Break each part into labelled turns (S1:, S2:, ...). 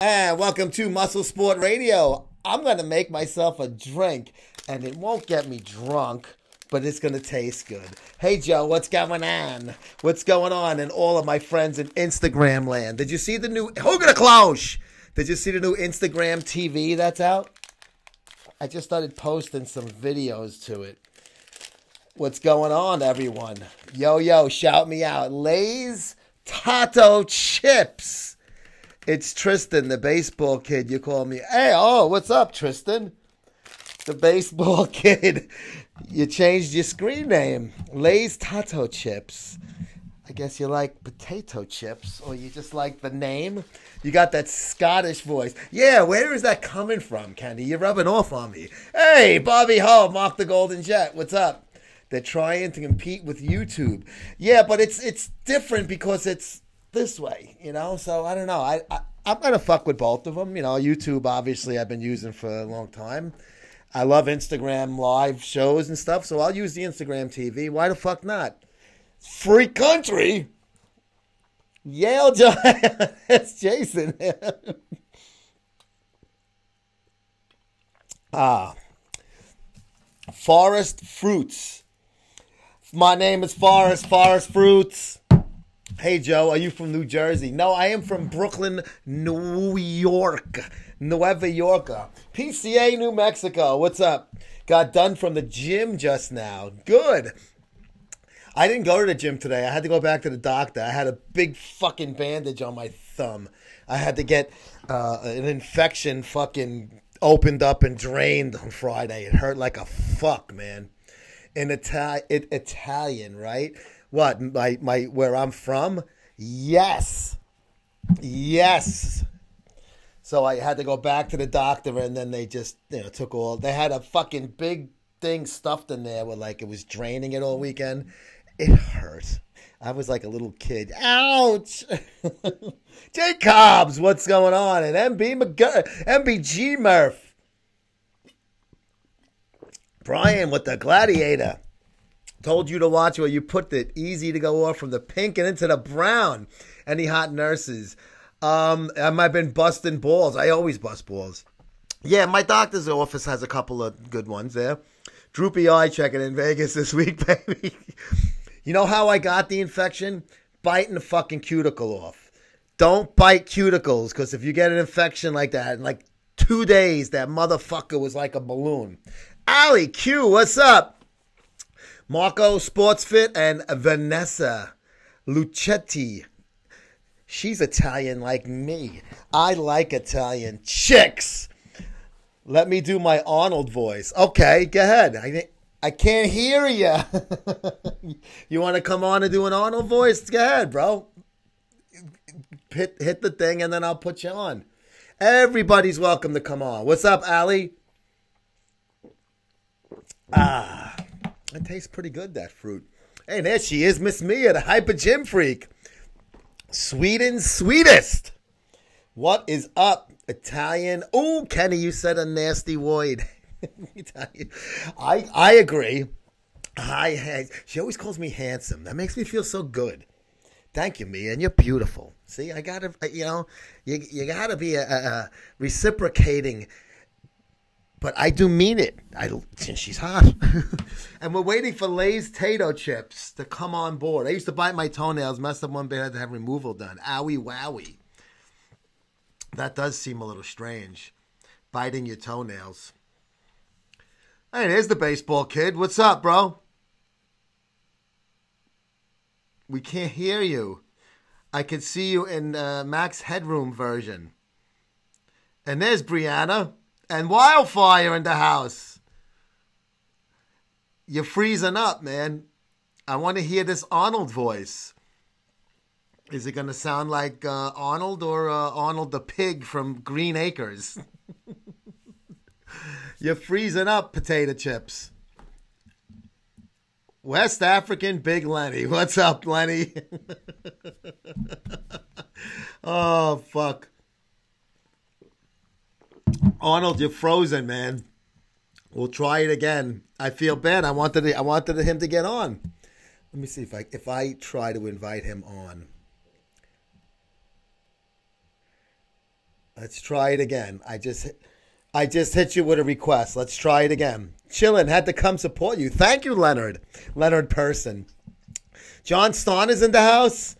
S1: And welcome to MuscleSport Radio. I'm going to make myself a drink, and it won't get me drunk, but it's going to taste good. Hey, Joe, what's going on? What's going on in all of my friends in Instagram land? Did you see the new... Hogan Cloche! Did you see the new Instagram TV that's out? I just started posting some videos to it. What's going on, everyone? Yo, shout me out. Lay's Tato Chips. It's Tristan, the baseball kid. You call me. Hey, what's up, Tristan? The baseball kid. You changed your screen name. Lay's Tato Chips. I guess you like potato chips, or you just like the name. You got that Scottish voice. Yeah, where is that coming from, Kenny? You're rubbing off on me. Hey, Bobby Ho, Mark the Golden Jet. What's up? They're trying to compete with YouTube. Yeah, but it's different because it's this way, you know? So, I don't know. I'm going to fuck with both of them. You know, YouTube, obviously, I've been using for a long time. I love Instagram live shows and stuff, so I'll use the Instagram TV. Why the fuck not? Free country? Yale Giant. That's Jason. Forest Fruits. My name is Forest Fruits. Hey, Joe, are you from New Jersey? No, I am from Brooklyn, New York. Nueva Yorka. PCA, New Mexico. What's up? Got done from the gym just now. Good. I didn't go to the gym today. I had to go back to the doctor. I had a big fucking bandage on my thumb. I had to get an infection fucking opened up and drained on Friday. It hurt like a fuck, man. In Italian, right? What, my where I'm from? Yes. So I had to go back to the doctor, and then they just, took all. They had a fucking big thing stuffed in there with it was draining it all weekend. It hurt. I was like a little kid. Ouch. Jacobs, what's going on? And MBG Murph. Brian with the Gladiator. Told you to watch where you put it. Easy to go off from the pink and into the brown. Any hot nurses? I've been busting balls. I always bust balls. Yeah, my doctor's office has a couple of good ones there. Droopy eye checking in Vegas this week, baby. You know how I got the infection? Biting the fucking cuticle off. Don't bite cuticles, because if you get an infection like that, in 2 days, that motherfucker was like a balloon. Ali Q, what's up? Marco Sportsfit and Vanessa Lucetti. She's Italian like me. I like Italian chicks. Let me do my Arnold voice. Okay, go ahead. I can't hear you. You want to come on and do an Arnold voice? Go ahead, bro. Hit the thing, and then I'll put you on. Everybody's welcome to come on. What's up, Ali? It tastes pretty good, that fruit. Hey, there she is, Miss Mia, the Hyper Gym Freak. Sweden's sweetest. What is up, Italian? Oh, Kenny, you said a nasty word. I agree. She always calls me handsome. That makes me feel so good. Thank you, Mia, and you're beautiful. See, I gotta, you gotta be reciprocating. But I do mean it. She's hot. And we're waiting for Lay's Tato Chips to come on board. I used to bite my toenails, messed up one bit, had to have removal done. Owie wowie. That does seem a little strange. Biting your toenails. Hey, there's the baseball kid. What's up, bro? We can't hear you. I can see you in Max Headroom version. And there's Brianna. And Wildfire in the house. You're freezing up, man. I want to hear this Arnold voice. Is it going to sound like Arnold or Arnold the pig from Green Acres? You're freezing up, potato chips. West African Big Lenny. What's up, Lenny? Oh, fuck. Arnold, you're frozen, man. We'll try it again. I feel bad. I wanted him to get on. Let me see if I try to invite him on. Let's try it again. I just hit you with a request. Let's try it again. Chillin', had to come support you. Thank you, Leonard. Leonard Person. John Stahn is in the house.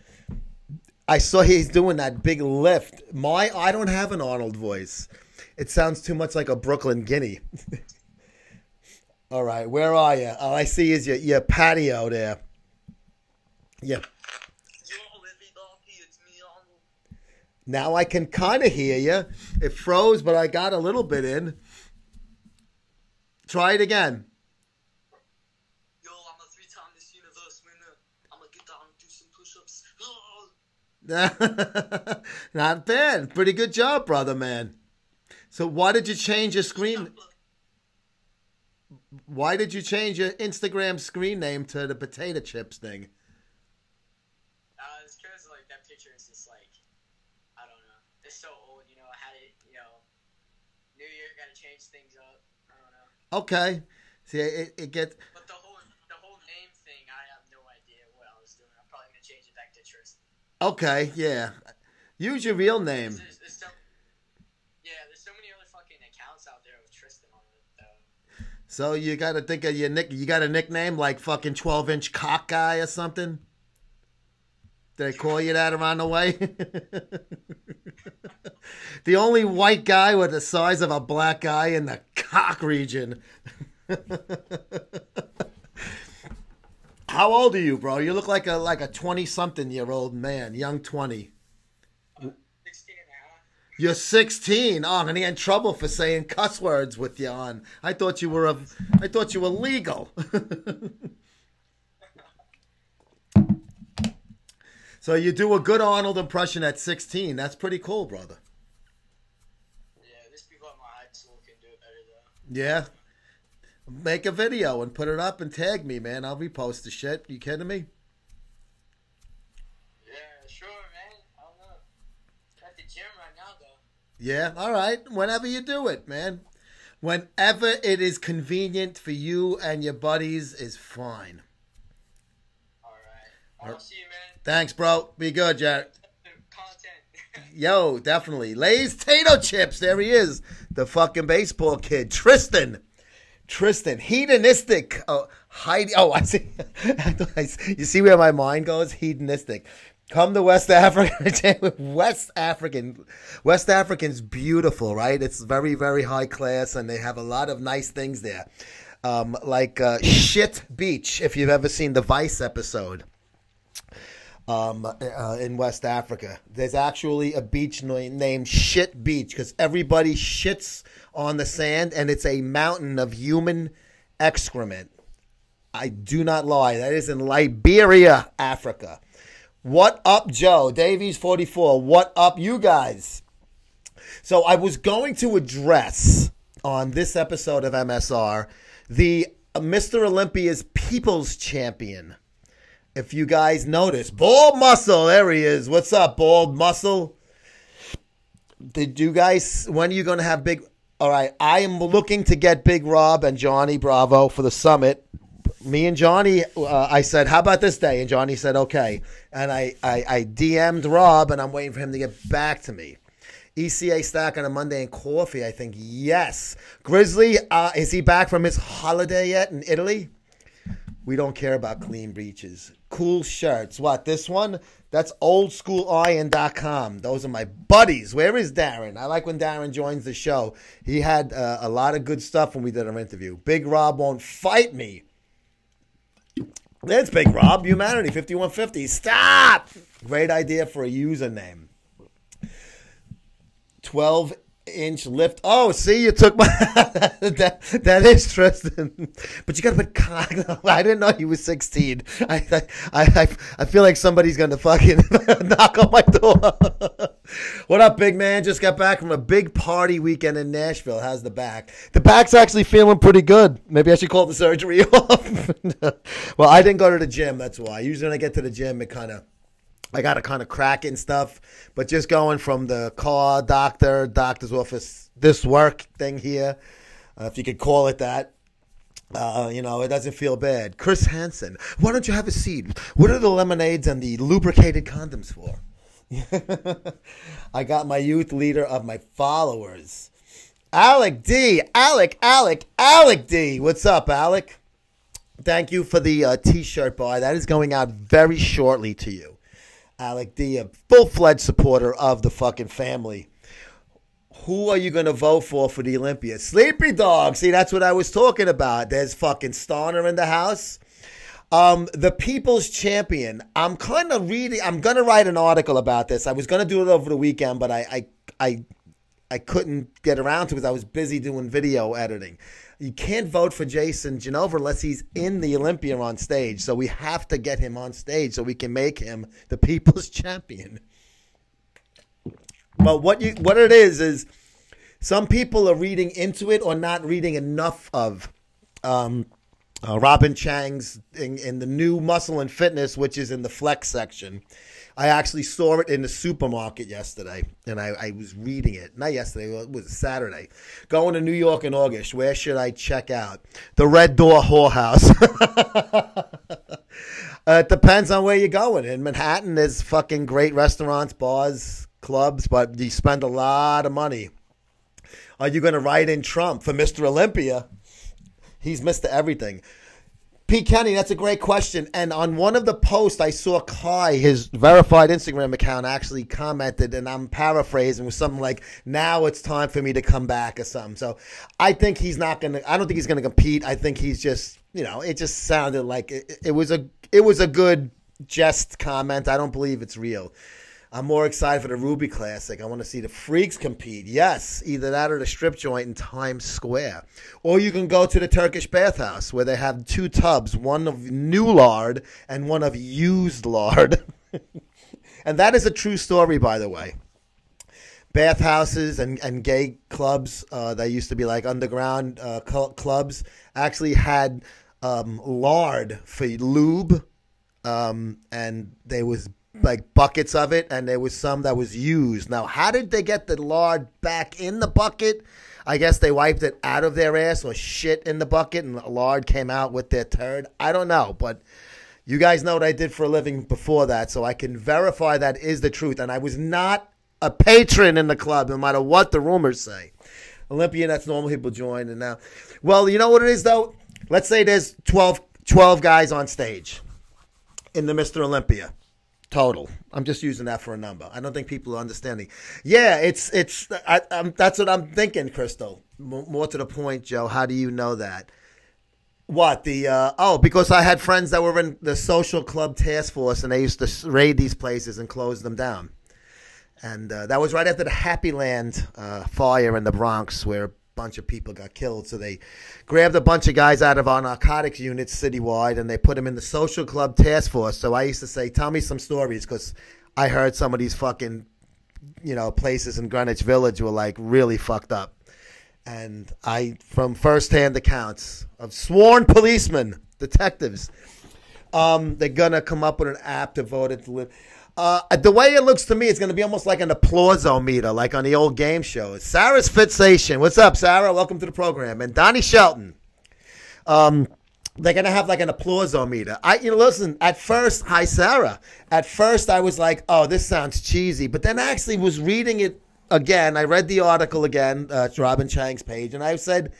S1: I saw he's doing that big lift. I don't have an Arnold voice. It sounds too much like a Brooklyn Guinea. All right, where are you? All I see is your patio there. Yeah. Now I can kind of hear you. It froze, but I got a little bit in. Try it again.
S2: Yo, I'm a 3-time Miss Universe winner. I'm gonna get down and do some push-ups.
S1: Not bad. Pretty good job, brother, man. So why did you change your screen? Why did you change your Instagram screen name to the potato chips thing?
S2: It's because like that picture is just like, I don't know. It's so old, you know. I had it, you know. New Year, gotta change things up. I don't know.
S1: Okay. See, it gets.
S2: But the whole name thing, I have no idea what I was doing. I'm probably gonna change it back to Tristan.
S1: Okay, yeah. Use your real name.
S2: There's so many other fucking accounts out there with Tristan on it, though.
S1: So you got to think of your You got a nickname like fucking 12-inch cock guy or something? Did they call you that around the way? The only white guy with the size of a black guy in the cock region. How old are you, bro? You look like a 20-something-year-old man, young 20.
S2: 16 and a half.
S1: You're 16. Oh, I'm gonna get in trouble for saying cuss words with you on. I thought you were legal. So you do a good Arnold impression at 16. That's pretty cool, brother.
S2: Yeah, there's people at my high school can do it better though.
S1: Yeah. Make a video and put it up and tag me, man. I'll repost the shit. You kidding me?
S2: Yeah, sure, man. I don't know. At the gym right now, though.
S1: Yeah, all right. Whenever you do it, man. Whenever it is convenient for you and your buddies is fine.
S2: All right. I'll see you, man.
S1: Thanks, bro. Be good, Jared.
S2: Content.
S1: Yo, definitely. Lay's Tato Chips. There he is. The fucking baseball kid. Tristan, hedonistic. I see. You see where my mind goes? Hedonistic. Come to West Africa. West African's beautiful, right? It's very, very high class, and they have a lot of nice things there. Like Shit Beach, if you've ever seen the Vice episode. In West Africa, there's actually a beach named Shit Beach because everybody shits on the sand, and it's a mountain of human excrement. I do not lie. That is in Liberia, Africa. What up, Joe? Davies 44. What up, you guys? So I was going to address on this episode of MSR the Mr. Olympia's People's Champion. If you guys notice, Bald Muscle, there he is. What's up, Bald Muscle? Did you guys, when are you going to have big, all right, I am looking to get Big Rob and Johnny Bravo for the summit. Me and Johnny, I said, how about this day? And Johnny said, okay. And I DM'd Rob, and I'm waiting for him to get back to me. ECA Stack on a Monday and coffee, I think, yes. Grizzly, is he back from his holiday yet in Italy? We don't care about clean breeches. Cool shirts. What, this one? That's oldschooliron.com. Those are my buddies. Where is Darren? I like when Darren joins the show. He had a lot of good stuff when we did our interview. Big Rob won't fight me. There's Big Rob. Humanity 5150. Stop! Great idea for a username. 12-inch lift. Oh, see, you took my... that is Tristan. But you got to put... I didn't know he was 16. I feel like somebody's going to fucking knock on my door. What up, big man? Just got back from a big party weekend in Nashville. How's the back? The back's actually feeling pretty good. Maybe I should call the surgery off. Well, I didn't go to the gym. That's why. Usually when I get to the gym, I got to kind of crack it and stuff, but just going from the car, doctor's office, this work thing here, if you could call it that, it doesn't feel bad. Chris Hansen, why don't you have a seat? What are the lemonades and the lubricated condoms for? I got my youth leader of my followers. Alec D. Alec D. What's up, Alec? Thank you for the t-shirt buy. That is going out very shortly to you. Alec D., a full-fledged supporter of the fucking family. Who are you going to vote for the Olympia? Sleepy Dog. See, that's what I was talking about. There's fucking Starner in the house. The People's Champion. I'm kind of reading. I'm going to write an article about this. I was going to do it over the weekend, but I couldn't get around to it because I was busy doing video editing. You can't vote for Jason Genova unless he's in the Olympia on stage. So we have to get him on stage so we can make him the People's Champion. But what it is some people are reading into it or not reading enough of Robin Chang's in the new Muscle and Fitness, which is in the Flex section. I actually saw it in the supermarket yesterday, and I was reading it. Not yesterday, it was Saturday. Going to New York in August, where should I check out? The Red Door Whorehouse. It depends on where you're going. In Manhattan, there's fucking great restaurants, bars, clubs, but you spend a lot of money. Are you going to write in Trump for Mr. Olympia? He's Mr. Everything. Pete Kenny, that's a great question. And on one of the posts, I saw Kai, his verified Instagram account, actually commented, and I'm paraphrasing, with something like, now it's time for me to come back or something. So I think he's not going to, I don't think he's going to compete. I think he's just, it just sounded like it was a good jest comment. I don't believe it's real. I'm more excited for the Ruby Classic. I want to see the freaks compete. Yes, either that or the strip joint in Times Square. Or you can go to the Turkish bathhouse where they have two tubs, one of new lard and one of used lard. And that is a true story, by the way. Bathhouses and gay clubs that used to be like underground clubs actually had lard for lube, and there was like buckets of it, and there was some that was used. Now, how did they get the lard back in the bucket? I guess they wiped it out of their ass or shit in the bucket, and the lard came out with their turd. I don't know, but you guys know what I did for a living before that, so I can verify that is the truth. And I was not a patron in the club, no matter what the rumors say. Olympia, that's normal people join. And now, well, you know what it is, though? Let's say there's 12 guys on stage in the Mr. Olympia. Total. I'm just using that for a number. I don't think people are understanding. Yeah, that's what I'm thinking, Crystal. More to the point, Joe. How do you know that? What? Because I had friends that were in the social club task force, and they used to raid these places and close them down. And that was right after the Happy Land fire in the Bronx, where a bunch of people got killed. So they grabbed a bunch of guys out of our narcotics units citywide, and they put them in the social club task force. So I used to say, tell me some stories, because I heard some of these fucking, places in Greenwich Village were like really fucked up. And from firsthand accounts of sworn policemen, detectives, they're going to come up with an app to vote it to live. The way it looks to me, it's going to be almost like an applause-o-meter, like on the old game shows. Sarah's Fixation. What's up, Sarah? Welcome to the program. And Donnie Shelton. They're going to have like an applause-o-meter. Listen, at first, hi, Sarah. At first, I was like, oh, this sounds cheesy. But then I actually was reading it again. I read the article again, it's Robin Chang's page, and I said,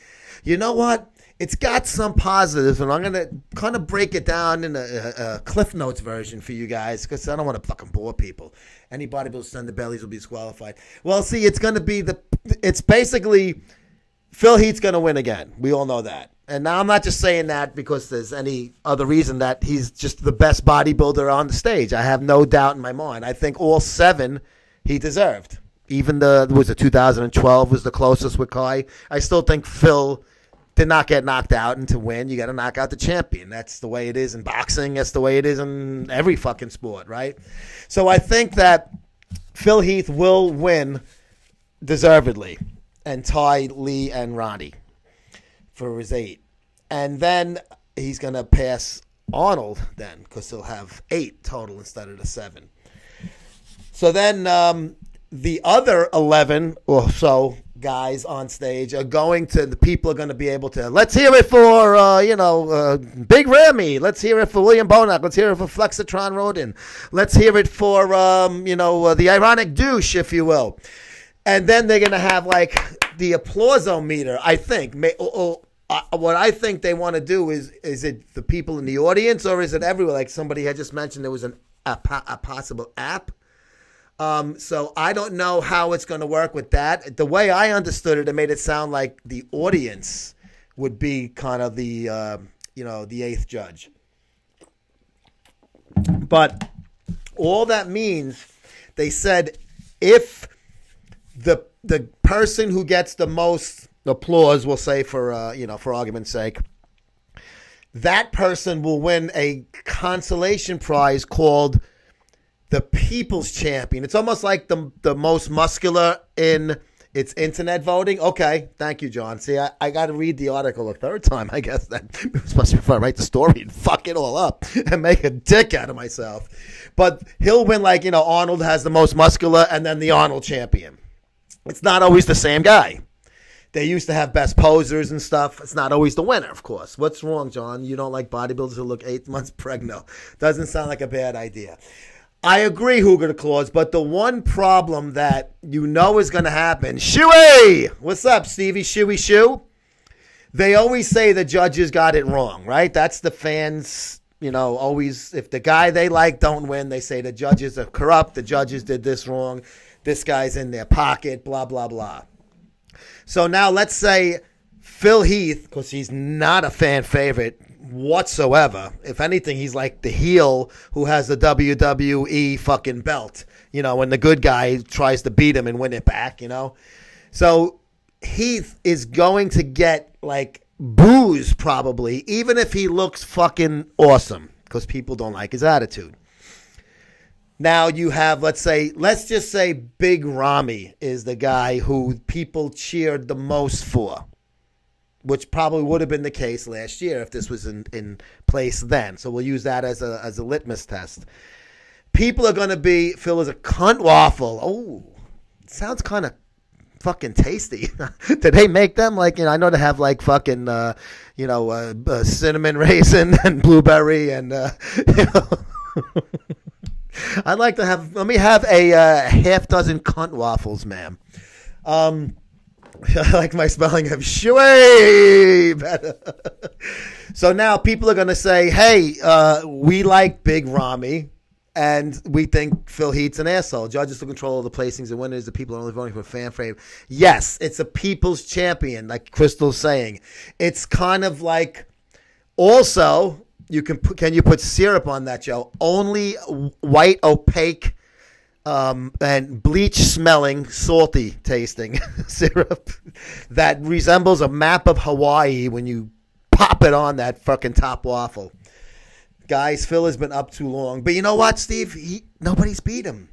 S1: you know what? It's got some positives, and I'm going to kind of break it down in a Cliff Notes version for you guys, because I don't want to fucking bore people. Anybody who send the bellies will be disqualified. Well, see, it's going to be it's basically Phil Heath's going to win again. We all know that. And now I'm not just saying that because there's any other reason that he's just the best bodybuilder on the stage. I have no doubt in my mind. I think all 7 he deserved. Even 2012 was the closest with Kai. I still think Phil did not get knocked out, and to win, you got to knock out the champion. That's the way it is in boxing. That's the way it is in every fucking sport, right? So I think that Phil Heath will win deservedly and tie Lee and Ronnie for his 8. And then he's going to pass Arnold then, because he'll have 8 total instead of the 7. So then the other 11 or so guys on stage are going to, the people are going to be able to, let's hear it for, Big Ramy. Let's hear it for William Bonac. Let's hear it for Flexitron Rodin. Let's hear it for, the ironic douche, if you will. And then they're going to have, like, the applause-o-meter, I think. What I think they want to do is it the people in the audience, or is it everywhere? Like somebody had just mentioned there was a possible app. So I don't know how it's going to work with that. The way I understood it, it made it sound like the audience would be kind of the eighth judge. But all that means, they said, if the person who gets the most applause, we'll say for argument's sake, that person will win a consolation prize called the People's Champion. It's almost like the most muscular in its internet voting. Okay, thank you, John. See, I got to read the article a third time. I guess that it was supposed to be before I write the story and fuck it all up and make a dick out of myself. But he'll win, like, Arnold has the most muscular and then the Arnold champion. It's not always the same guy. They used to have best posers and stuff. It's not always the winner, of course. What's wrong, John? You don't like bodybuilders who look 8 months pregnant? Doesn't sound like a bad idea. I agree, Hooger the Claus, but the one problem that is going to happen, Shuey! What's up, Stevie? Shuey Shoo? They always say the judges got it wrong, right? That's the fans, always, if the guy they like don't win, they say the judges are corrupt, the judges did this wrong, this guy's in their pocket, blah, blah, blah. So now let's say Phil Heath, because he's not a fan favorite whatsoever. If anything, he's like the heel who has the WWE fucking belt, when the good guy tries to beat him and win it back, So Heath is going to get, like, boos probably, even if he looks fucking awesome, because people don't like his attitude. Now you have, let's just say Big Ramy is the guy who people cheered the most for, which probably would have been the case last year if this was in place then. So we'll use that as a litmus test. People are going to be, Phil is a cunt waffle. Oh, it sounds kind of fucking tasty. Did they make them? Like, I know they have like fucking, cinnamon raisin and blueberry and, I'd like to have, let me have a half dozen cunt waffles, ma'am. I like my spelling of shui better. So now people are going to say, hey, we like Big Ramy, and we think Phil Heath's an asshole. Judges will control the placings and winners. The people are only voting for a fan favorite. Yes, it's a people's champion, like Crystal's saying. It's kind of like, also, can you put syrup on that, Joe? Only white, opaque, and bleach-smelling, salty tasting syrup that resembles a map of Hawaii when you pop it on that fucking top waffle. Guys, Phil has been up too long. But you know what, Steve? Nobody's beat him.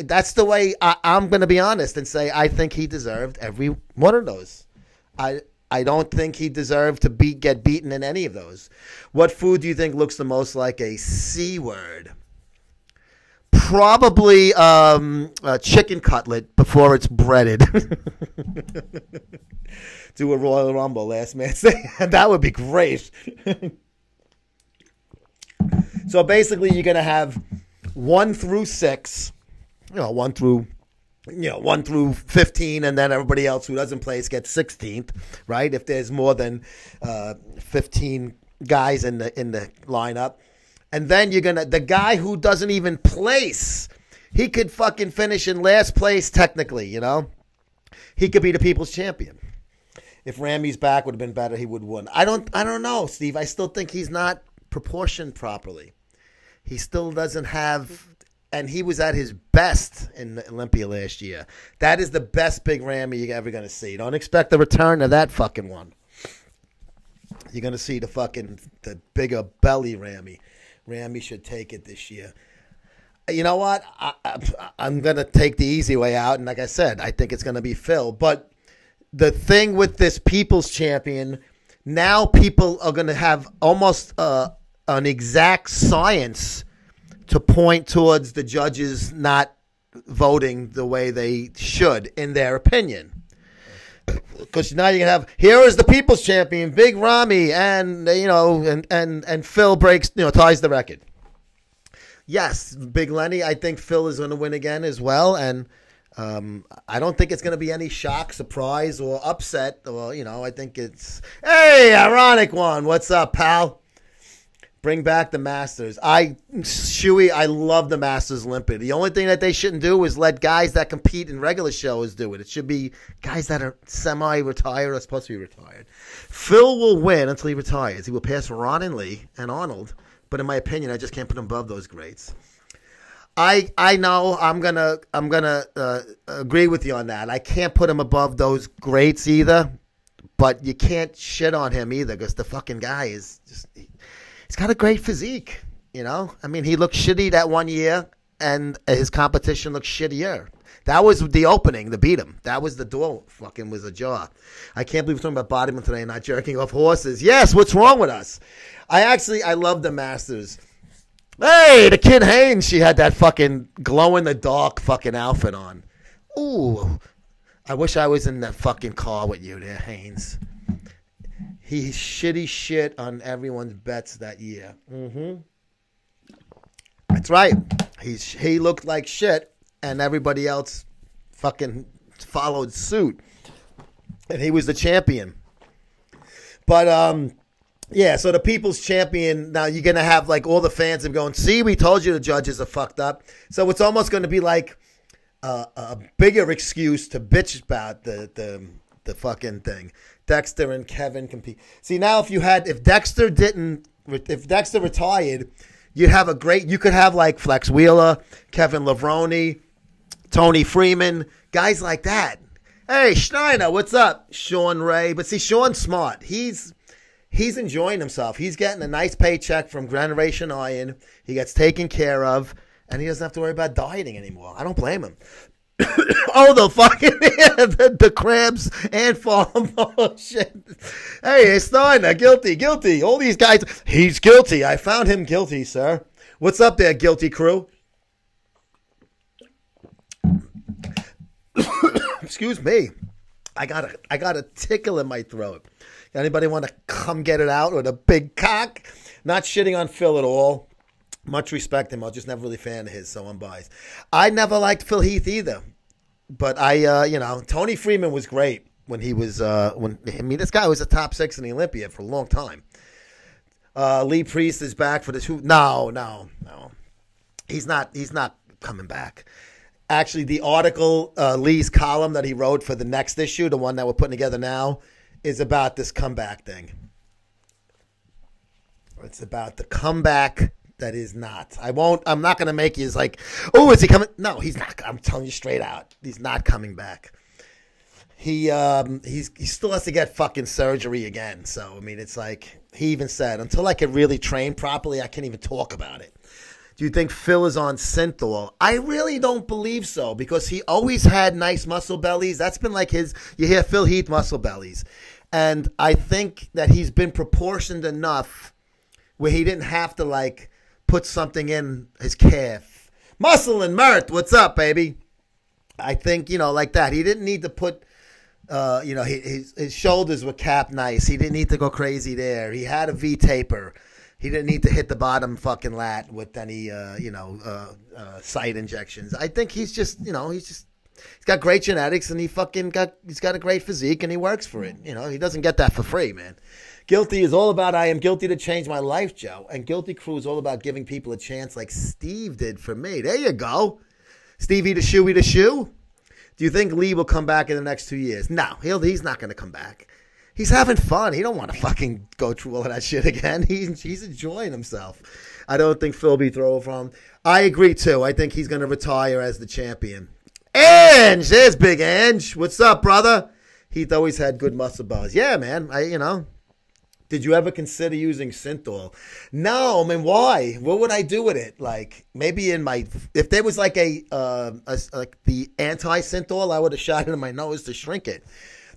S1: That's the way I'm going to be honest and say I think he deserved every one of those. I don't think he deserved to get beaten in any of those. What food do you think looks the most like a C word? Probably a chicken cutlet before it's breaded. Do a Royal Rumble, last man say. That would be great. So basically you're going to have 1 through 6, 1 through 15, and then everybody else who doesn't place gets 16th, right? If there's more than 15 guys in the lineup. And then the guy who doesn't even place, he could fucking finish in last place technically, He could be the people's champion. If Ramy's back would have been better, he would have won. I don't know, Steve. I still think he's not proportioned properly. He still doesn't have, and he was at his best in Olympia last year. That is the best Big Ramy you're ever going to see. Don't expect the return of that fucking one. You're going to see the bigger belly Ramy. Ramy should take it this year. You know what? I'm going to take the easy way out, and like I said, I think it's going to be Phil. But the thing with this People's Champion, now people are going to have almost an exact science to point towards the judges not voting the way they should, in their opinion. because now you can have, here is the people's champion, Big Ramy, and and Phil breaks, ties the record. Yes, Big Lenny, I think Phil is going to win again as well, and I don't think it's going to be any shock, surprise, or upset. Well, I think it's, hey, ironic one. What's up, pal? Bring back the Masters. I love the Masters Olympia. The only thing that they shouldn't do is let guys that compete in regular shows do it. It should be guys that are semi-retired or supposed to be retired. Phil will win until he retires. He will pass Ron and Lee and Arnold, but in my opinion, I just can't put him above those greats. I know I'm gonna agree with you on that. I can't put him above those greats either, but you can't shit on him either because the fucking guy is just. He's got a great physique, I mean, he looked shitty that one year, and his competition looked shittier. That was the opening to beat him. That was the door fucking was ajar. I can't believe we're talking about bodybuilding today and not jerking off horses. Yes, what's wrong with us? I love the Masters. Hey, the kid Haynes, she had that fucking glow-in-the-dark fucking outfit on. Ooh, I wish I was in that fucking car with you there, Haynes. He shitty shit on everyone's bets that year. Mm-hmm. That's right. He looked like shit, and everybody else fucking followed suit. And he was the champion. But, yeah, so the people's champion, now you're going to have, like, all the fans are going, see, we told you the judges are fucked up. So it's almost going to be like a bigger excuse to bitch about the fucking thing. Dexter and Kevin compete. See, now if Dexter retired, you could have like Flex Wheeler, Kevin Levrone, Tony Freeman, guys like that. Hey, Steiner, what's up? Sean Ray. But see, Sean's smart. He's enjoying himself. He's getting a nice paycheck from Generation Iron. He gets taken care of, and he doesn't have to worry about dieting anymore. I don't blame him. Oh, the fucking the crabs and farm. Oh, shit. Hey, Steiner, guilty. All these guys, he's guilty. I found him guilty, sir. What's up there, guilty crew? Excuse me. I got a tickle in my throat. Anybody want to come get it out with a big cock? Not shitting on Phil at all. Much respect him. I was just never really a fan of his, so I'm biased. I never liked Phil Heath either. But Tony Freeman was great when he was, this guy was a top 6 in the Olympia for a long time. Lee Priest is back for this. No. He's not coming back. Actually, the article, Lee's column that he wrote for the next issue, the one that we're putting together now, is about this comeback thing. It's about the comeback that is not. I'm not going to make you like, oh, is he coming? No, he's not. I'm telling you straight out. He's not coming back. He still has to get fucking surgery again. So, I mean, it's like, he even said, until I can really train properly, I can't even talk about it. Do you think Phil is on Synthol? I really don't believe so, because he always had nice muscle bellies. That's been like you hear Phil Heath muscle bellies. And I think that he's been proportioned enough where he didn't have to, like, put something in his calf. Muscle and Mirth, what's up, baby? I think, like that. He didn't need to put, his shoulders were capped nice. He didn't need to go crazy there. He had a V-taper. He didn't need to hit the bottom fucking lat with any, site injections. I think he's got great genetics, and he's got a great physique, and he works for it. He doesn't get that for free, man. Guilty is all about, I am guilty to change my life, Joe. And Guilty Crew is all about giving people a chance like Steve did for me. There you go. Stevie the shoe. Do you think Lee will come back in the next 2 years? No, he's not going to come back. He's having fun. He don't want to fucking go through all of that shit again. He's enjoying himself. I don't think Phil be throwing from him. I agree, too. I think he's going to retire as the champion. Ange! There's Big Ange. What's up, brother? Heath always had good muscle bars. Yeah, man. Did you ever consider using Synthol? No, I mean, why? What would I do with it? Like, maybe if there was like the anti-Synthol, I would have shot it in my nose to shrink it.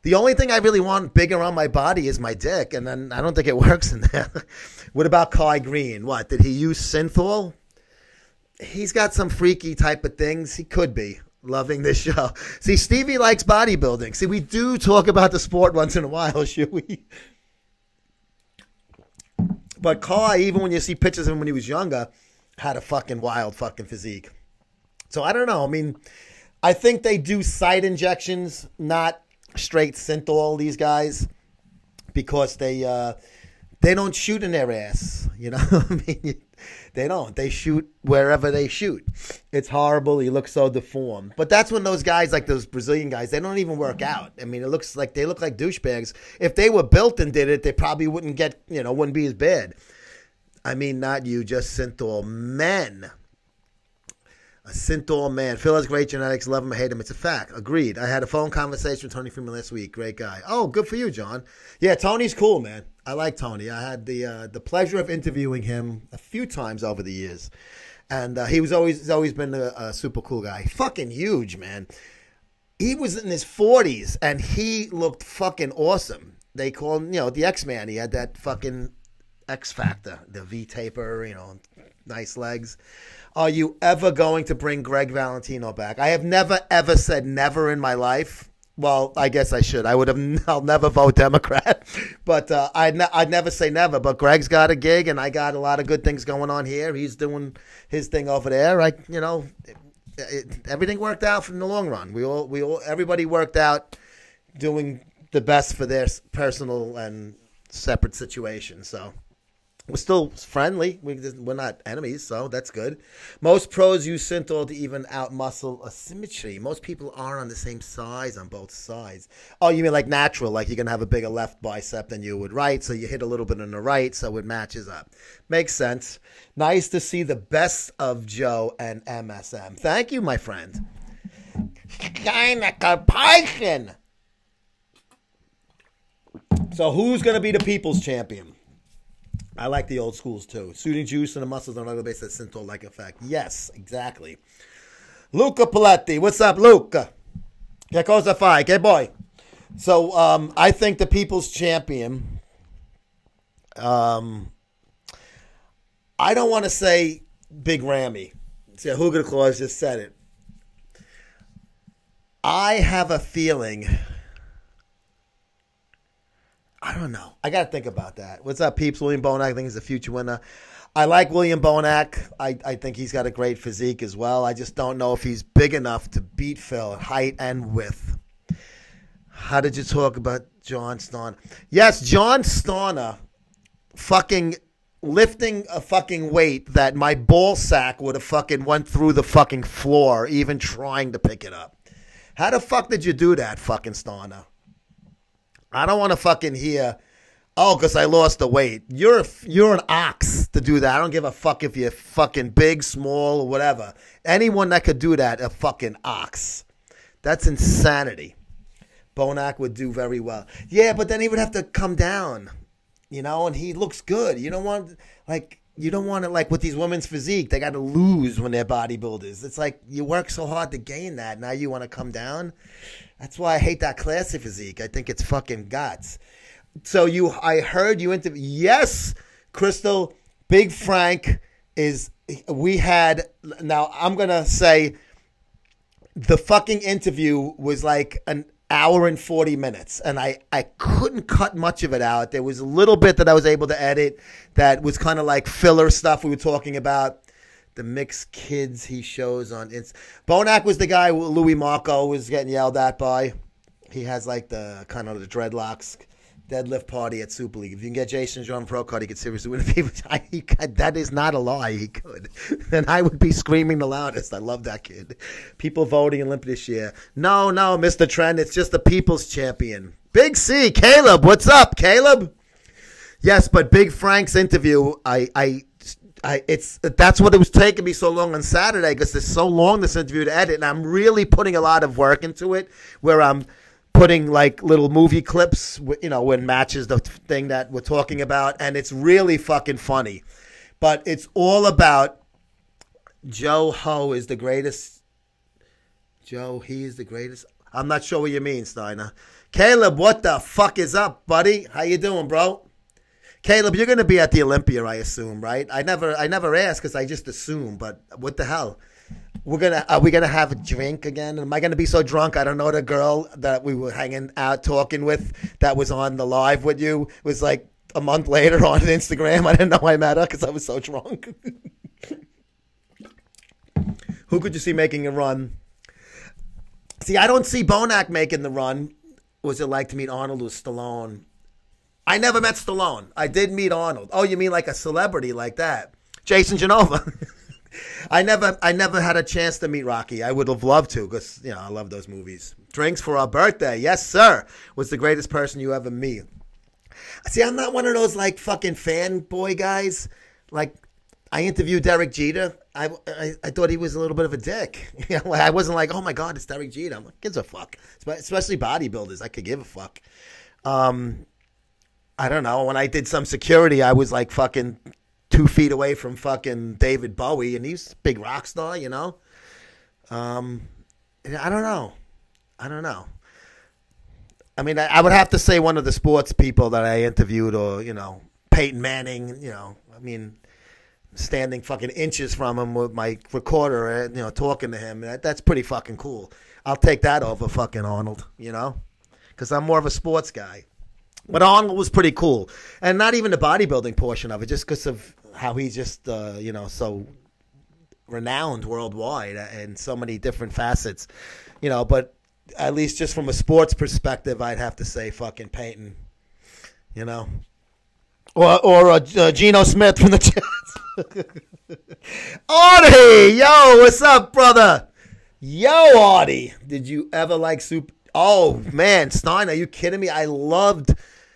S1: The only thing I really want bigger on my body is my dick, and then I don't think it works in there. What about Kai Green? What, did he use Synthol? He's got some freaky type of things. He could be. Loving this show. See, Stevie likes bodybuilding. See, we do talk about the sport once in a while, should we? But Kai, even when you see pictures of him when he was younger, had a fucking wild fucking physique. So I don't know. I mean, I think they do site injections, not straight synthol, these guys, because they don't shoot in their ass. You know what I mean? They don't. They shoot wherever they shoot. It's horrible. He looks so deformed. But that's when those guys, like those Brazilian guys, they don't even work out. I mean, it looks like they look like douchebags. If they were built and did it, they probably wouldn't get, wouldn't be as bad. I mean, not you, just synthol men. A synthol man. Phil has great genetics. Love him or hate him. It's a fact. Agreed. I had a phone conversation with Tony Freeman last week. Great guy. Oh, good for you, John. Yeah, Tony's cool, man. I like Tony. I had the pleasure of interviewing him a few times over the years. And he's always been a super cool guy. Fucking huge, man. He was in his 40s, and he looked fucking awesome. They call him, the X-Man. He had that fucking X Factor, the V-taper, nice legs. Are you ever going to bring Greg Valentino back? I have never, ever said never in my life. Well, I guess I should. I'll never vote Democrat. But I'd never say never. But Greg's got a gig, and I got a lot of good things going on here. He's doing his thing over there. Everything worked out in the long run. Everybody worked out doing the best for their personal and separate situation. So we're still friendly. We're not enemies, so that's good. Most pros use synthol to even out muscle asymmetry. Most people are on the same size on both sides. Oh, you mean like natural, like you're going to have a bigger left bicep than you would right, so you hit a little bit on the right, so it matches up. Makes sense. Nice to see the best of Joe and MSM. Thank you, my friend. So who's going to be the people's champion? I like the old schools too. Soothing juice and the muscles on a regular basis, synthol-like effect. Yes, exactly. Luca Paletti. What's up, Luca? Que cosa fai? Que boy? So I think the people's champion, I don't want to say Big Ramy. See, Hugo Claus just said it. I have a feeling... I don't know. I got to think about that. What's up, peeps? William Bonac, I think he's a future winner. I like William Bonac. I think he's got a great physique as well. I just don't know if he's big enough to beat Phil, height and width. How did you talk about John Starner? Yes, John Starner fucking lifting a fucking weight that my ball sack would have fucking went through the fucking floor even trying to pick it up. How the fuck did you do that, fucking Starner? I don't want to fucking hear, because I lost the weight. You're an ox to do that. I don't give a fuck if you're fucking big, small, or whatever. Anyone that could do that, a fucking ox. That's insanity. Bonac would do very well. Yeah, but then he would have to come down, and he looks good. You don't want it like with these women's physique. They got to lose when they're bodybuilders. It's like you work so hard to gain that. Now you want to come down? That's why I hate that classic physique. I think it's fucking guts. So I heard you interview. Yes, Crystal, Big Frank now I'm going to say the fucking interview was like an hour and 40 minutes. And I couldn't cut much of it out. There was a little bit that I was able to edit that was kind of like filler stuff we were talking about. The mixed kids he shows on Bonac was the guy Louis Marco was getting yelled at by. He has like the kind of the dreadlocks deadlift party at Super League. If you can get Jason John Pro card, he could seriously win. That is not a lie. He could. And I would be screaming the loudest. I love that kid. People voting Olympia this year. No, Mr. Trent. It's just the people's champion. Big C. Caleb. What's up, Caleb? Yes, but Big Frank's interview, that's what it was taking me so long on Saturday because it's so long this interview to edit, and I'm really putting a lot of work into it where I'm putting like little movie clips, when matches the thing that we're talking about, and it's really fucking funny. But it's all about Joe Ho is the greatest. Joe, he is the greatest. I'm not sure what you mean, Steiner. Caleb, what the fuck is up, buddy? How you doing, bro? Caleb, you're going to be at the Olympia, I assume, right? I never asked because I just assume, but what the hell? Are we gonna have a drink again? Am I gonna be so drunk? I don't know. The girl that we were hanging out talking with that was on the live with you was like a month later on Instagram. I didn't know I met her because I was so drunk. Who could you see making a run? See, I don't see Bonac making the run. Was it like to meet Arnold or Stallone? I never met Stallone. I did meet Arnold. Oh, you mean like a celebrity like that? Jason Genova. I never had a chance to meet Rocky. I would have loved to because, I love those movies. Drinks for our birthday. Yes, sir. Was the greatest person you ever meet. See, I'm not one of those like fucking fanboy guys. Like, I interviewed Derek Jeter. I thought he was a little bit of a dick. I wasn't like, oh my God, it's Derek Jeter. I'm like, gives a fuck. Especially bodybuilders. I could give a fuck. I don't know. When I did some security, I was like fucking 2 feet away from fucking David Bowie, and he's a big rock star, I don't know. I mean, I would have to say one of the sports people that I interviewed, or, Peyton Manning, I mean, standing fucking inches from him with my recorder, talking to him. That's pretty fucking cool. I'll take that over fucking Arnold, because I'm more of a sports guy. But Arnold was pretty cool. And not even the bodybuilding portion of it, just because of how he's just, so renowned worldwide in so many different facets. But at least just from a sports perspective, I'd have to say fucking Peyton, Or Geno Smith from the Jets. Artie! Yo, what's up, brother? Yo, Artie. Did you ever like super... Oh, man, Stein, are you kidding me? I loved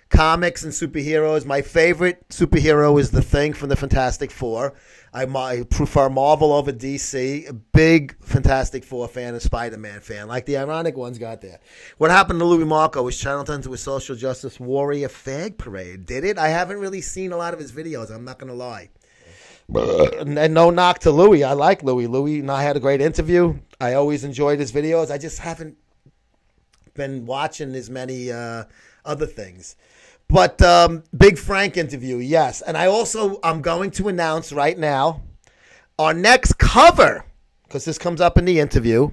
S1: comics and superheroes. My favorite superhero is The Thing from the Fantastic Four. I prefer Marvel over DC. A big Fantastic Four fan and Spider-Man fan. Like the ironic ones got there. What happened to Louis Marco? Was channeled into a social justice warrior fag parade? Did it? I haven't really seen a lot of his videos. I'm not going to lie. And no knock to Louis. I like Louis. Louis and I had a great interview. I always enjoyed his videos. I just haven't been watching as many other things. But Big Frank interview, yes. And I'm going to announce right now our next cover, because this comes up in the interview,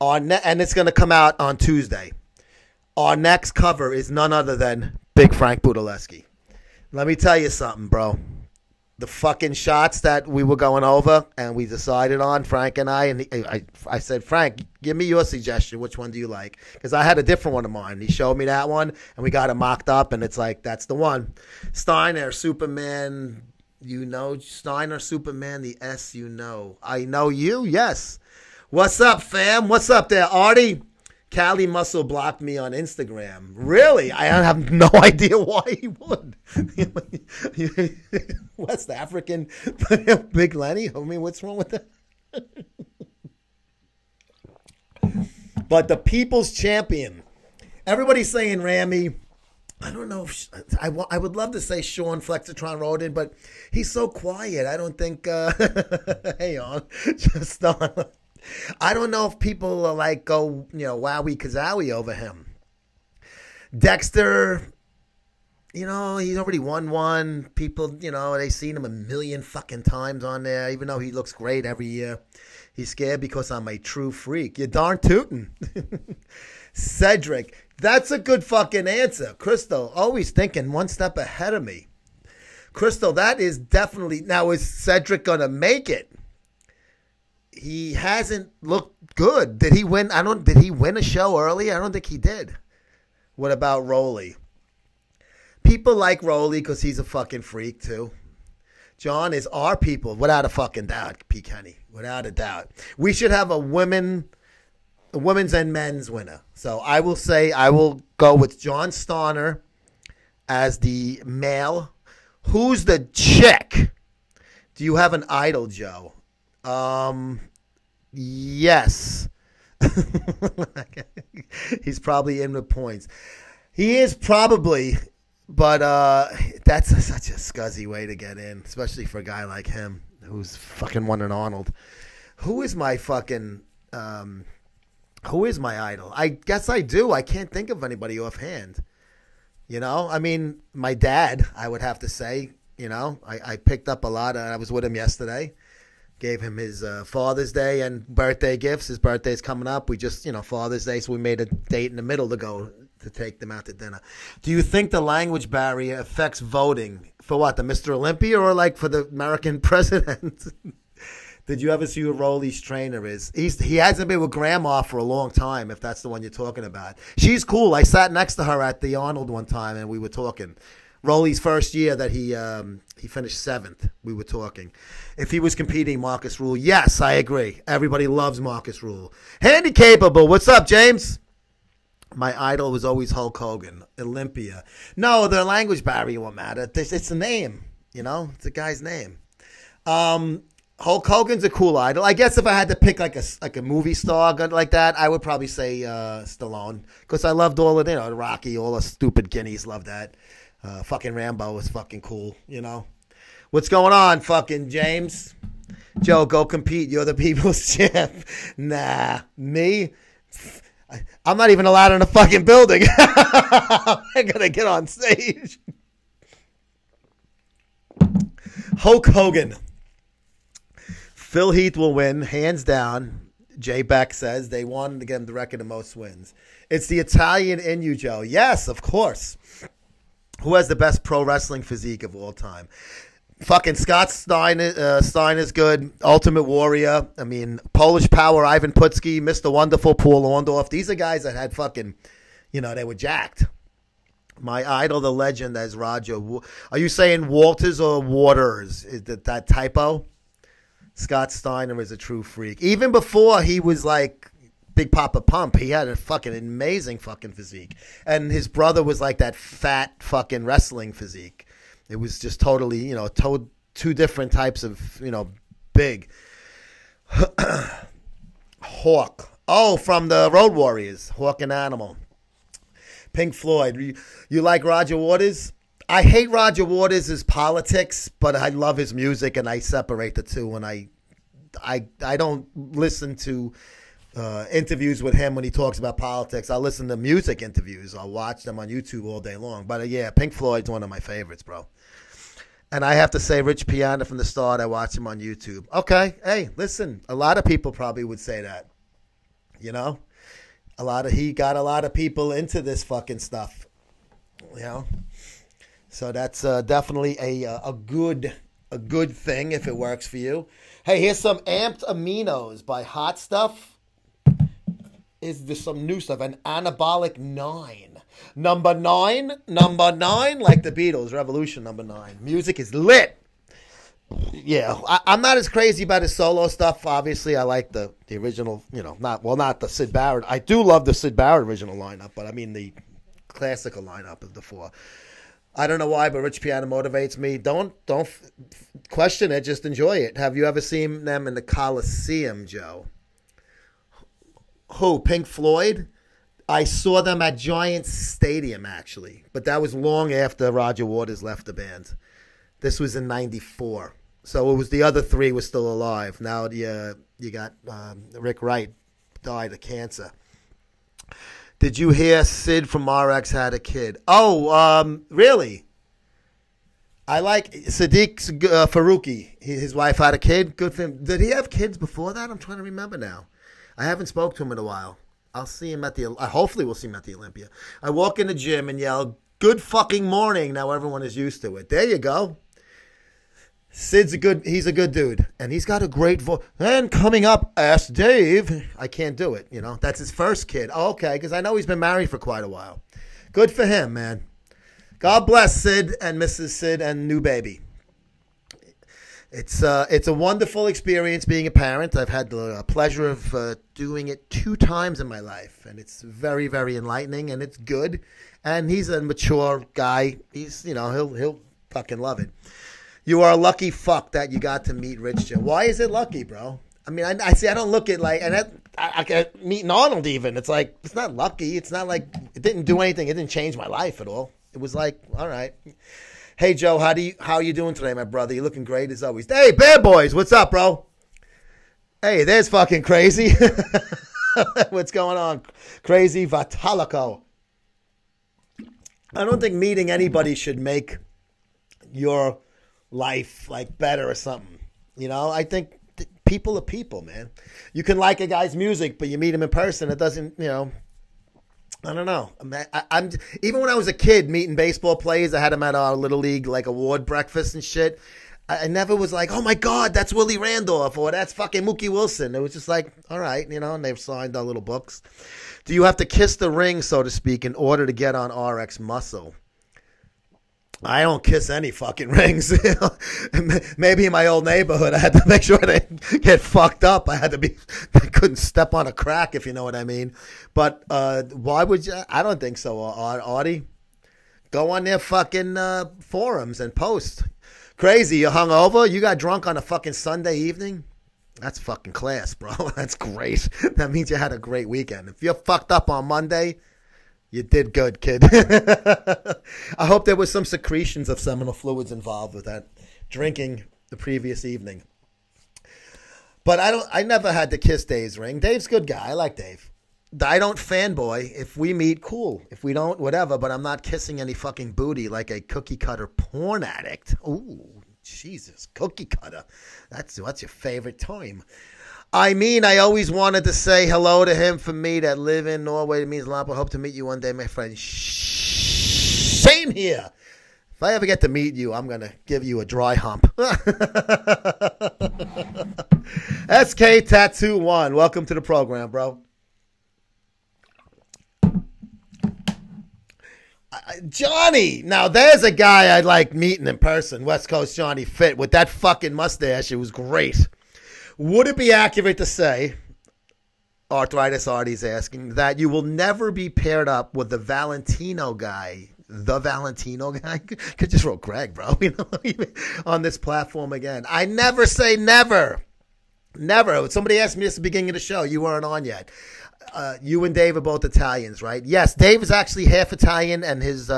S1: and it's going to come out on Tuesday. Our next cover is none other than Big Frank Budaleski. Let me tell you something, bro. The fucking shots that we were going over and we decided on, Frank and I said, Frank, give me your suggestion. Which one do you like? Because I had a different one of mine. He showed me that one, and we got it mocked up, and it's like, that's the one. Steiner, Superman, Steiner, Superman, the S, I know you, yes. What's up, fam? What's up there, Artie? Cali Muscle blocked me on Instagram. Really? I have no idea why he would. West African Big Lenny? I mean, what's wrong with that? But the people's champion. Everybody's saying Ramy. I don't know if I would love to say Sean Flexitron Rodin, but he's so quiet. I don't think. Hey, on. Just on. I don't know if people are like go, wowie kazowie over him. Dexter, he's already won one. People, they've seen him a million fucking times on there, even though he looks great every year. He's scared because I'm a true freak. You're darn tootin'. Cedric, that's a good fucking answer. Crystal, always thinking one step ahead of me. Crystal, that is definitely... Now, is Cedric going to make it? He hasn't looked good. Did he win? Did he win a show early? I don't think he did. What about Rolly? People like Rolly because he's a fucking freak too. John is our people, without a fucking doubt, P. Kenny. Without a doubt. We should have a women's and men's winner. So I will go with John Starner as the male. Who's the chick? Do you have an idol, Joe? Yes. He's probably in the points. He is probably, but that's such a scuzzy way to get in, especially for a guy like him who's fucking won an Arnold. Who is my fucking who is my idol? I guess I do. I can't think of anybody offhand. I mean, my dad, I would have to say, I picked up a lot. I was with him yesterday. Gave him his Father's Day and birthday gifts. His birthday's coming up. We just, Father's Day, so we made a date in the middle to take them out to dinner. Do you think the language barrier affects voting for what, the Mr. Olympia, or like for the American president? Did you ever see who Rolly's trainer is? He hasn't been with Grandma for a long time, if that's the one you're talking about. She's cool. I sat next to her at the Arnold one time, and we were talking. Rolly's first year that he finished 7th, we were talking. If he was competing, Marcus Rule, yes, I agree. Everybody loves Marcus Rule. Handy capable. What's up, James? My idol was always Hulk Hogan, Olympia. No, the language barrier won't matter. It's a name, It's a guy's name. Hulk Hogan's a cool idol. I guess if I had to pick like a movie star like that, I would probably say Stallone, because I loved all of Rocky, all the stupid guineas, loved that. Fucking Rambo was fucking cool, What's going on, fucking James? Joe, go compete. You're the people's champ. Nah, me? I'm not even allowed in a fucking building. I'm gonna get on stage. Hulk Hogan. Phil Heath will win, hands down. Jay Beck says they wanted to get him the record of most wins. It's the Italian in you, Joe. Yes, of course. Who has the best pro wrestling physique of all time? Fucking Scott Stein is good. Ultimate Warrior. I mean, Polish Power, Ivan Putski, Mr. Wonderful, Paul Orndorff. These are guys that had fucking, they were jacked. My idol, the legend, as Roger. Are you saying Walters or Waters? Is that typo? Scott Steiner is a true freak. Even before he was like Big Papa Pump, he had a fucking amazing fucking physique. And his brother was like that fat fucking wrestling physique. It was just totally, two different types of, big. Hawk. Oh, from the Road Warriors. Hawk and Animal. Pink Floyd. You like Roger Waters? I hate Roger Waters' politics, but I love his music, and I separate the two. And I don't listen to interviews with him when he talks about politics. I listen to music interviews. I'll watch them on YouTube all day long. But yeah, Pink Floyd's one of my favorites, bro. And I have to say, Rich Piana from the start, I watch him on YouTube. Okay, hey, listen, a lot of people probably would say that. He got a lot of people into this fucking stuff. So that's definitely a good thing if it works for you. Hey, here's some Amped Aminos by Hot Stuff. Is there some new stuff? An Anabolic 9. Number 9, like the Beatles, Revolution number 9. Music is lit. Yeah, I'm not as crazy about his solo stuff. Obviously, I like the original, not the Syd Barrett. I do love the Syd Barrett original lineup, but I mean the classical lineup of the four. I don't know why, but Rich Piana motivates me. Don't question it. Just enjoy it. Have you ever seen them in the Coliseum, Joe? Who? Pink Floyd? I saw them at Giants Stadium, actually. But that was long after Roger Waters left the band. This was in 94. So it was the other three were still alive. Now you got Rick Wright died of cancer. Did you hear Sid from RX had a kid? Oh, really? I like Sadiq Faruqi. His wife had a kid. Good for him. Did he have kids before that? I'm trying to remember now. I haven't spoke to him in a while. I'll see him at the. Hopefully, we'll see him at the Olympia. I walk in the gym and yell, "Good fucking morning!" Now everyone is used to it. There you go. He's a good dude, and he's got a great voice. And coming up, Ask Dave. I can't do it, That's his first kid. Oh, okay, because I know he's been married for quite a while. Good for him, man. God bless Sid and Mrs. Sid and new baby. It's a wonderful experience being a parent. I've had the pleasure of doing it 2 times in my life, and it's very, very enlightening, and it's good. And he's a mature guy. He's, he'll fucking love it. You are a lucky fuck that you got to meet Rich Joe. Why is it lucky, bro? I mean, I see. I don't look at like, and I meeting Arnold even. It's like it's not lucky. It's not like it didn't do anything. It didn't change my life at all. It was like, all right. Hey Joe, how are you doing today, my brother? You're looking great as always. Hey, Bad Boys, what's up, bro? Hey, there's fucking Crazy. What's going on, Crazy Vatalico? I don't think meeting anybody should make your life like better or something. I think people are people, man. You can like a guy's music, but you meet him in person, it doesn't, I don't know. I'm even when I was a kid meeting baseball players, I had them at our little league like award breakfast and shit. I never was like, oh my God, that's Willie Randolph or that's fucking Mookie Wilson. It was just like, all right, and they've signed our little books. Do you have to kiss the ring, so to speak, in order to get on RX Muscle? I don't kiss any fucking rings. Maybe in my old neighborhood, I had to make sure I didn't get fucked up. I couldn't step on a crack, if you know what I mean. But why would you? I don't think so, Artie. Go on their fucking forums and post. Crazy, you hungover? You got drunk on a fucking Sunday evening? That's fucking class, bro. That's great. That means you had a great weekend. If you're fucked up on Monday, you did good, kid. I hope there was some secretions of seminal fluids involved with that drinking the previous evening. But I never had to kiss Dave's ring. Dave's a good guy. I like Dave. I don't fanboy. If we meet, cool. If we don't, whatever. But I'm not kissing any fucking booty like a cookie cutter porn addict. Ooh, Jesus, cookie cutter. What's your favorite time? I always wanted to say hello to him. For me that live in Norway, it means a lot. I hope to meet you one day, my friend. Same here. If I ever get to meet you, I'm going to give you a dry hump. SK Tattoo 1. Welcome to the program, bro. Johnny. Now, there's a guy I'd like meeting in person. West Coast Johnny Fit. With that fucking mustache, it was great. Would it be accurate to say, Arthritis Artie's asking, that you will never be paired up with the Valentino guy? The Valentino guy? Could just wrote Greg, bro. On this platform again. I never say never. Never. Somebody asked me this at the beginning of the show. You weren't on yet. You and Dave are both Italians, right? Yes, Dave is actually half Italian, and his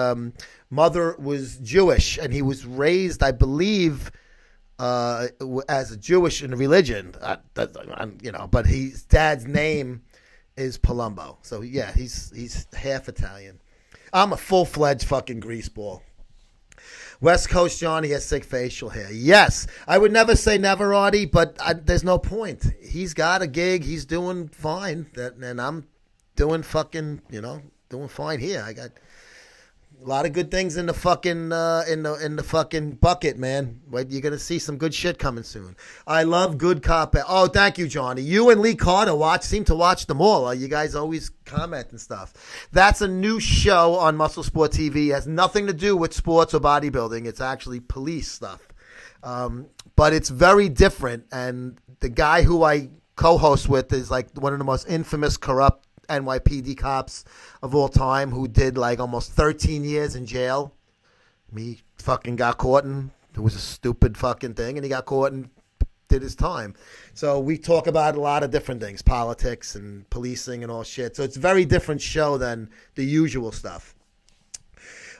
S1: mother was Jewish, and he was raised, I believe, as a Jewish in religion, but his dad's name is Palumbo. So yeah, he's half Italian. I'm a full-fledged fucking greaseball. West Coast Johnny has sick facial hair. Yes, I would never say never, Artie, but there's no point. He's got a gig. He's doing fine, and I'm doing fucking, doing fine here. I got a lot of good things in the fucking in the fucking bucket, man. But you're gonna see some good shit coming soon. I love good cop. Oh, thank you, Johnny. You and Lee Carter seem to watch them all. You guys always comment and stuff. That's a new show on MuscleSport TV. It has nothing to do with sports or bodybuilding. It's actually police stuff. But it's very different. And the guy who I co-host with is like one of the most infamous corrupt NYPD cops of all time, who did like almost 13 years in jail. He fucking got caught, and it was a stupid fucking thing, and he got caught and did his time. So we talk about a lot of different things, politics and policing and all shit. So it's a very different show than the usual stuff.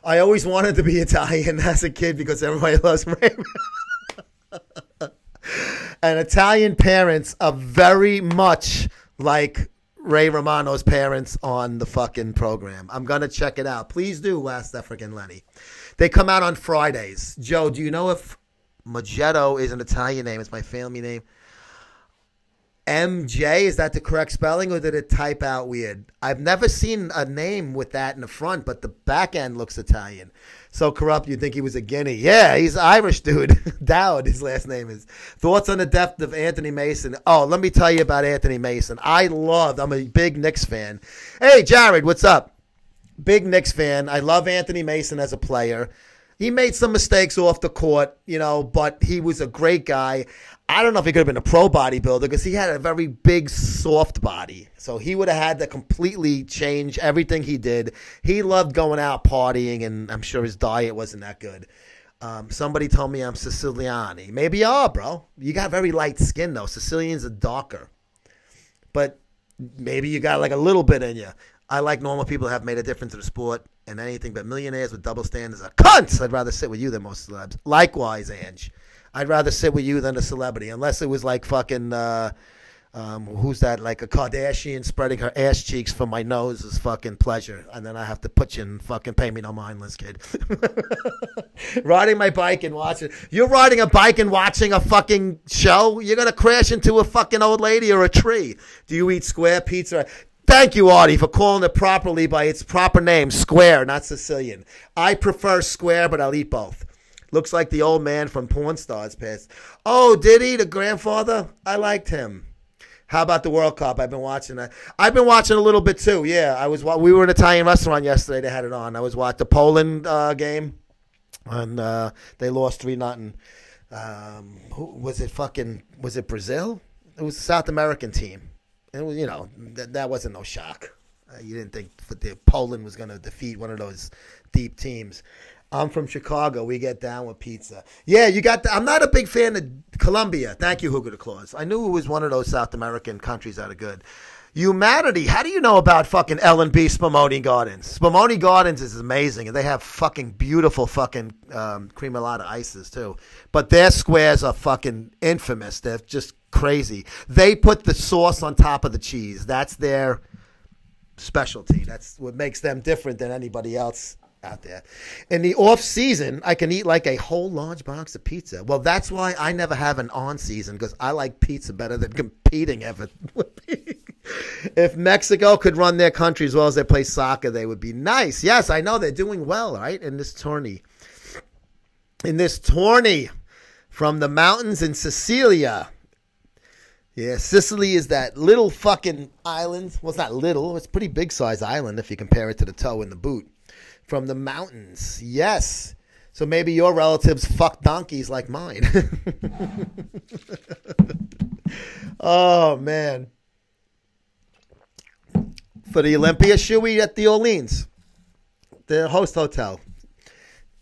S1: I always wanted to be Italian as a kid because everybody loves Raymond. And Italian parents are very much like Ray Romano's parents on the fucking program. I'm going to check it out. Please do, Last African Lenny. They come out on Fridays. Joe, do you know if Maggetto is an Italian name? It's my family name. MJ, is that the correct spelling, or did it type out weird? I've never seen a name with that in the front, but the back end looks Italian. So corrupt, you'd think he was a Guinea. Yeah, he's Irish, dude. Dowd, his last name is. Thoughts on the death of Anthony Mason? Oh, let me tell you about Anthony Mason. I'm a big Knicks fan. Hey, Jared, what's up? Big Knicks fan. I love Anthony Mason as a player. He made some mistakes off the court, but he was a great guy. I don't know if he could have been a pro bodybuilder because he had a very big, soft body. So he would have had to completely change everything he did. He loved going out partying, and I'm sure his diet wasn't that good. Somebody told me I'm Siciliani. Maybe you are, bro. You got very light skin, though. Sicilians are darker. But maybe you got like a little bit in you. I like normal people who have made a difference in the sport, and anything but millionaires with double standards are cunts. I'd rather sit with you than most celebs. Likewise, Ange. I'd rather sit with you than a celebrity, unless it was like fucking Who's that? Like a Kardashian spreading her ass cheeks for my nose is fucking pleasure. And then I have to put you in fucking pay me no mindless, kid. Riding my bike and watching. You're riding a bike and watching a fucking show? You're going to crash into a fucking old lady or a tree. Do you eat square pizza? Thank you, Artie, for calling it properly by its proper name, square, not Sicilian. I prefer square, but I'll eat both. Looks like the old man from Porn Stars passed. Oh, did he? The grandfather? I liked him. How about the World Cup? I've been watching that. I've been watching a little bit too. Yeah, we were in an Italian restaurant yesterday. They had it on. I was watching the Poland game, and they lost 3-0. Who was it? Was it Brazil? It was a South American team. It was, that wasn't no shock. You didn't think Poland was going to defeat one of those deep teams. I'm from Chicago. We get down with pizza. Yeah, I'm not a big fan of Colombia. Thank you, Hugo de Claus. I knew it was one of those South American countries that are good. Humanity. How do you know about fucking L&B Spumoni Gardens? Spumoni Gardens is amazing, and they have fucking beautiful fucking cream-a-lata ices, too. But their squares are fucking infamous. They're just crazy. They put the sauce on top of the cheese. That's their specialty. That's what makes them different than anybody else out there. In the off season, I can eat like a whole large box of pizza. Well, that's why I never have an on season, because I like pizza better than competing ever. If Mexico could run their country as well as they play soccer, they would be nice. Yes, I know they're doing well, right? In this tourney from the mountains in Sicilia. Yeah, Sicily is that little fucking island. Well, it's not little. It's a pretty big size island if you compare it to the toe in the boot. From the mountains, yes. So maybe your relatives fuck donkeys like mine. Oh, man. For the Olympia, should we at the Orleans? The host hotel.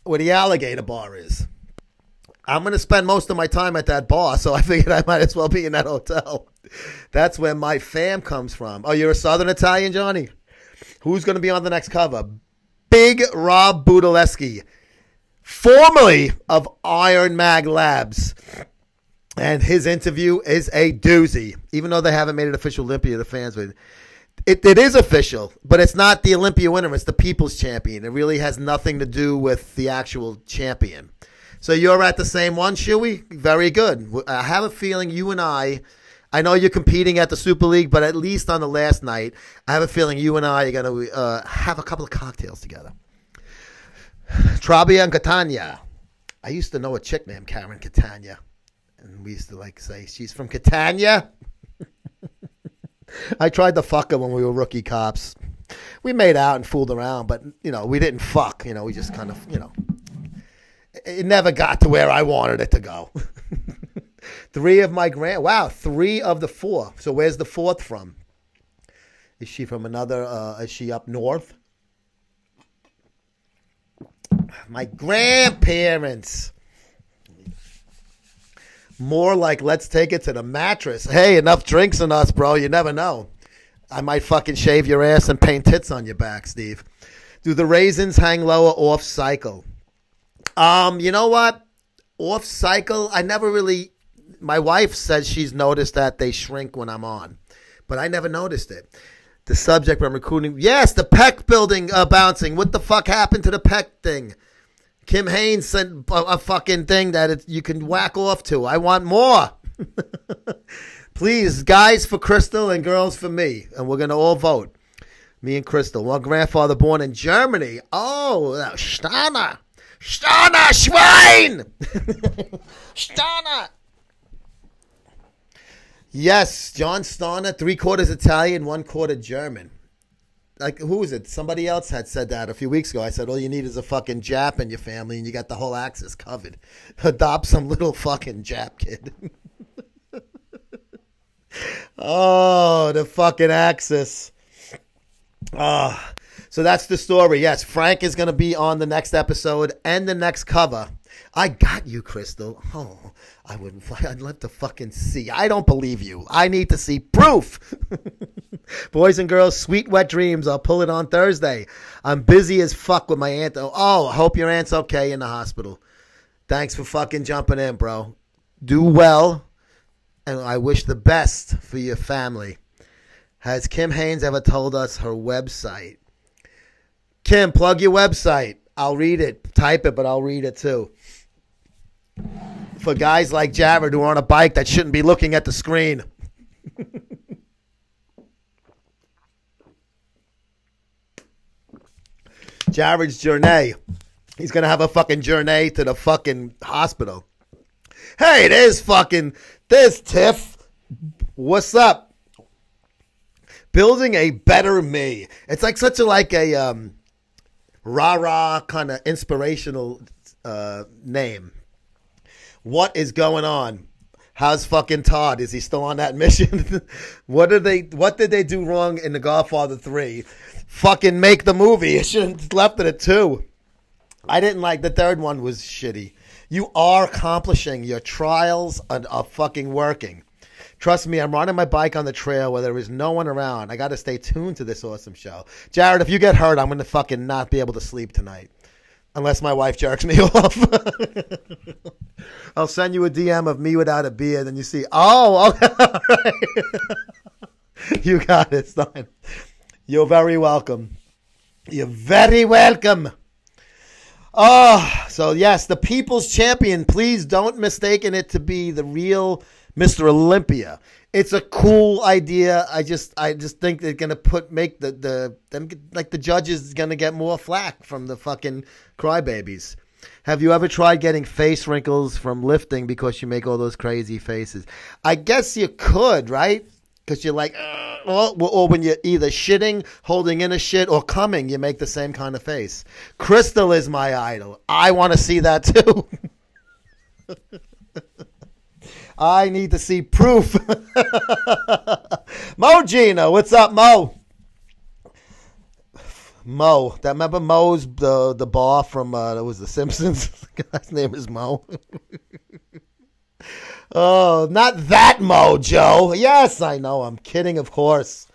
S1: Where the alligator bar is. I'm going to spend most of my time at that bar, so I figured I might as well be in that hotel. That's where my fam comes from. Oh, you're a Southern Italian, Johnny? Who's going to be on the next cover? Big Rob Budaleski, formerly of Iron Mag Labs. And his interview is a doozy. Even though they haven't made it official Olympia, the fans would. It is official, but it's not the Olympia winner. It's the People's Champion. It really has nothing to do with the actual champion. So you're at the same one, Shuey? Very good. I have a feeling you and I know you're competing at the Super League, but at least on the last night, I have a feeling you and I are going to have a couple of cocktails together. Trabia and Catania. I used to know a chick named Karen Catania, and we used to say, she's from Catania. I tried to fuck her when we were rookie cops. We made out and fooled around, but, we didn't fuck. We just kind of, it never got to where I wanted it to go. 3 of the 4. So where's the 4th from? Is she from another, is she up north? My grandparents. More like, let's take it to the mattress. Hey, enough drinks in us, bro. You never know. I might fucking shave your ass and paint tits on your back, Steve. Do the raisins hang lower off cycle? You know what? Off cycle, I never really. My wife says she's noticed that they shrink when I'm on, but I never noticed it. The subject I'm recruiting. Yes, the pec building bouncing. What the fuck happened to the pec thing? Kim Haynes sent a fucking thing that you can whack off to. I want more. Please, guys for Crystal and girls for me. And we're going to all vote. Me and Crystal. One grandfather born in Germany. Oh, Stana. Stana, Schwein! Stana. Yes, John Stana, 3/4 Italian, 1/4 German. Like, who is it? Somebody else had said that a few weeks ago. I said, all you need is a fucking Jap in your family and you got the whole axis covered. Adopt some little fucking Jap kid. Oh, the fucking axis. Oh, so that's the story. Yes, Frank is going to be on the next episode and the next cover. I got you, Crystal. Oh, I'd love to fucking see. I don't believe you. I need to see proof. Boys and girls, sweet wet dreams. I'll pull it on Thursday. I'm busy as fuck with my aunt. Oh, I hope your aunt's okay in the hospital. Thanks for fucking jumping in, bro. Do well. and I wish the best for your family. Has Kim Haynes ever told us her website? Kim, plug your website. I'll read it. Type it, but I'll read it too. For guys like Jared who are on a bike that shouldn't be looking at the screen. Jared's journey. He's going to have a fucking journey to the fucking hospital. Hey, there's Tiff. What's up? Building a better me. It's like such a rah-rah kind of inspirational name. What is going on? How's fucking Todd? Is he still on that mission? What did they do wrong in The Godfather 3? Fucking make the movie. It shouldn't have left it at 2. I didn't like the third one was shitty. You are accomplishing. Your trials are fucking working. Trust me, I'm riding my bike on the trail where there is no one around. I got to stay tuned to this awesome show. Jared, if you get hurt, I'm going to fucking not be able to sleep tonight. Unless my wife jerks me off. I'll send you a DM of me without a beard, and you see, oh, okay, all right. You got it, Stein. You're very welcome. You're very welcome. Oh, so yes, the People's Champion. Please don't mistaken it to be the real Mr. Olympia. It's a cool idea. I just think they're gonna make the judges gonna get more flack from the fucking crybabies. Have you ever tried getting face wrinkles from lifting because you make all those crazy faces? I guess you could, right? Because you're like, or when you're either shitting, holding in a shit, or coming, you make the same kind of face. Crystal is my idol. I want to see that too. I need to see proof. Mo Gina, what's up, Mo? Mo, remember Mo's the bar from that was The Simpsons? The guy's name is Mo. Oh, not that Mo, Joe. Yes, I know. I'm kidding, of course.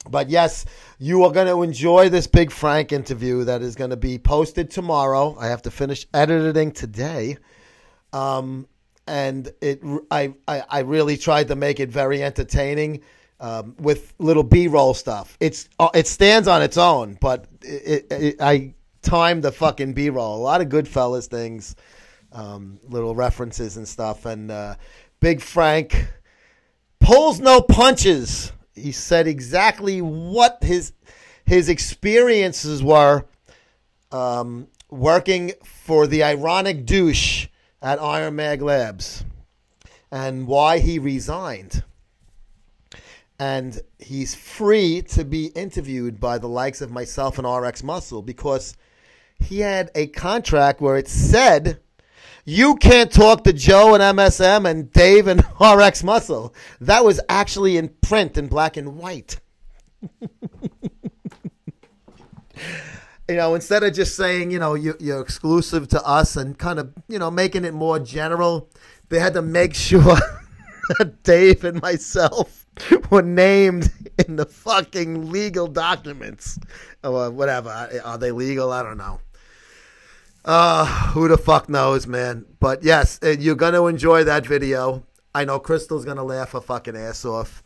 S1: But yes, you are going to enjoy this Big Frank interview that is going to be posted tomorrow. I have to finish editing today. And I really tried to make it very entertaining with little B-roll stuff. It stands on its own, but I timed the fucking B-roll. A lot of Goodfellas things. Little references and stuff, and Big Frank pulls no punches. He said exactly what his experiences were working for the ironic douche at Iron Mag Labs and why he resigned. And he's free to be interviewed by the likes of myself and RX Muscle because he had a contract where it said you can't talk to Joe and MSM and Dave and RX Muscle. That was actually in print in black and white. Instead of just saying, you're exclusive to us and kind of, making it more general, they had to make sure that Dave and myself were named in the fucking legal documents. Or whatever. Are they legal? I don't know. Who the fuck knows, man? But yes, you're going to enjoy that video. I know Crystal's going to laugh her fucking ass off.